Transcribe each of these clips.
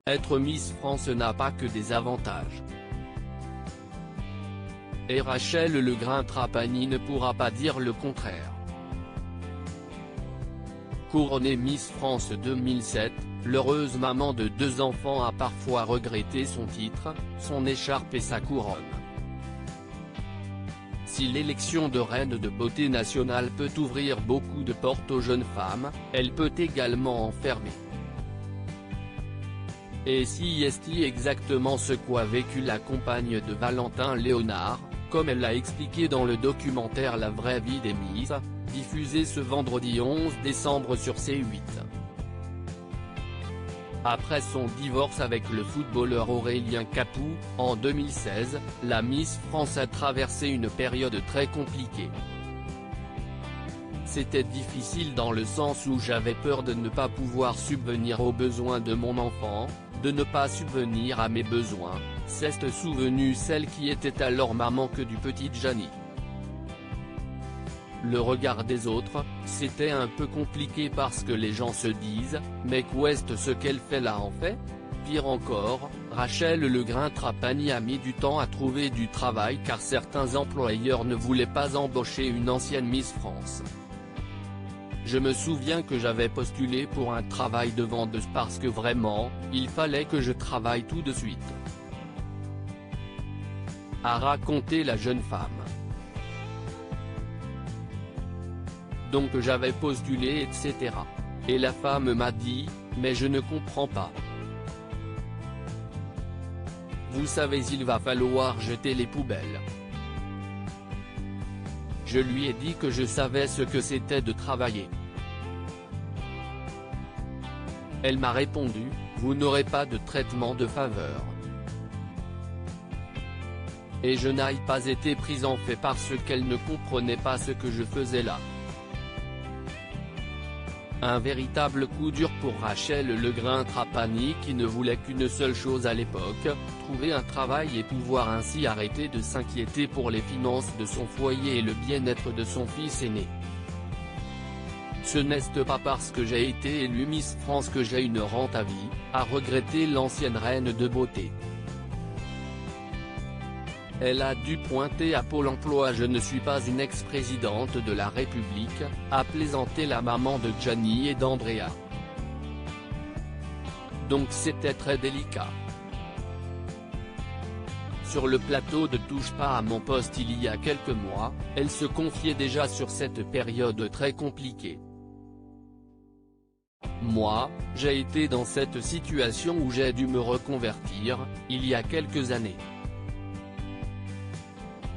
Être Miss France n'a pas que des avantages. Et Rachel Legrin-Trapani ne pourra pas dire le contraire. Couronnée Miss France 2007, l'heureuse maman de 2 enfants a parfois regretté son titre, son écharpe et sa couronne. Si l'élection de reine de beauté nationale peut ouvrir beaucoup de portes aux jeunes femmes, elle peut également en fermer. Et si est exactement ce qu'a vécu la compagne de Valentin Léonard, comme elle l'a expliqué dans le documentaire La vraie vie des Miss, diffusé ce vendredi 11 décembre sur C8. Après son divorce avec le footballeur Aurélien Capou, en 2016, la Miss France a traversé une période très compliquée. C'était difficile dans le sens où j'avais peur de ne pas pouvoir subvenir aux besoins de mon enfant, de ne pas subvenir à mes besoins, s'est souvenue celle qui était alors maman que du petit Gianni. Le regard des autres, c'était un peu compliqué parce que les gens se disent, mais qu'est-ce ce qu'elle fait là en fait? Pire encore, Rachel Legrin-Trapani a mis du temps à trouver du travail car certains employeurs ne voulaient pas embaucher une ancienne Miss France. Je me souviens que j'avais postulé pour un travail de vendeuse parce que vraiment, il fallait que je travaille tout de suite. A raconté la jeune femme. Donc j'avais postulé etc. Et la femme m'a dit, mais je ne comprends pas. Vous savez il va falloir jeter les poubelles. Je lui ai dit que je savais ce que c'était de travailler. Elle m'a répondu, vous n'aurez pas de traitement de faveur. Et je n'ai pas été prise en fait parce qu'elle ne comprenait pas ce que je faisais là. Un véritable coup dur pour Rachel Legrin-Trapani qui ne voulait qu'une seule chose à l'époque, trouver un travail et pouvoir ainsi arrêter de s'inquiéter pour les finances de son foyer et le bien-être de son fils aîné. Ce n'est pas parce que j'ai été élue Miss France que j'ai une rente à vie, a regretté l'ancienne reine de beauté. Elle a dû pointer à Pôle emploi. Je ne suis pas une ex-présidente de la République, a plaisanté la maman de Gianni et d'Andrea. Donc c'était très délicat. Sur le plateau de Touche pas à mon poste il y a quelques mois, elle se confiait déjà sur cette période très compliquée. Moi, j'ai été dans cette situation où j'ai dû me reconvertir, il y a quelques années.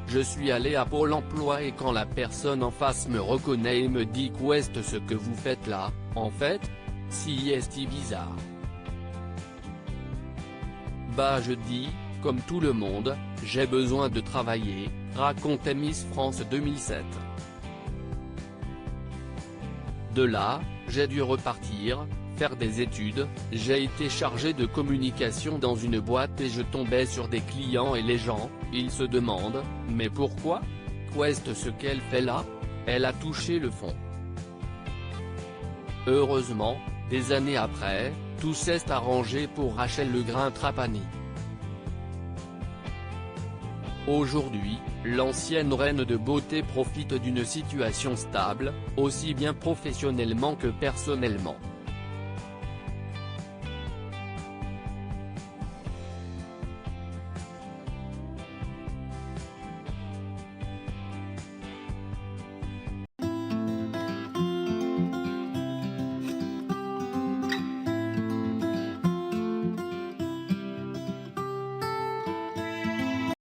Je suis allé à Pôle emploi et quand la personne en face me reconnaît et me dit qu'est-ce ce que vous faites là, en fait, si est bizarre. Bah je dis, comme tout le monde, j'ai besoin de travailler, racontait Miss France 2007. De là, j'ai dû repartir, faire des études, j'ai été chargé de communication dans une boîte et je tombais sur des clients et les gens, ils se demandent, mais pourquoi? Qu'est-ce ce qu'elle fait là? Elle a touché le fond. Heureusement, des années après, tout s'est arrangé pour Rachel Legrin-Trapani. Aujourd'hui, l'ancienne reine de beauté profite d'une situation stable, aussi bien professionnellement que personnellement.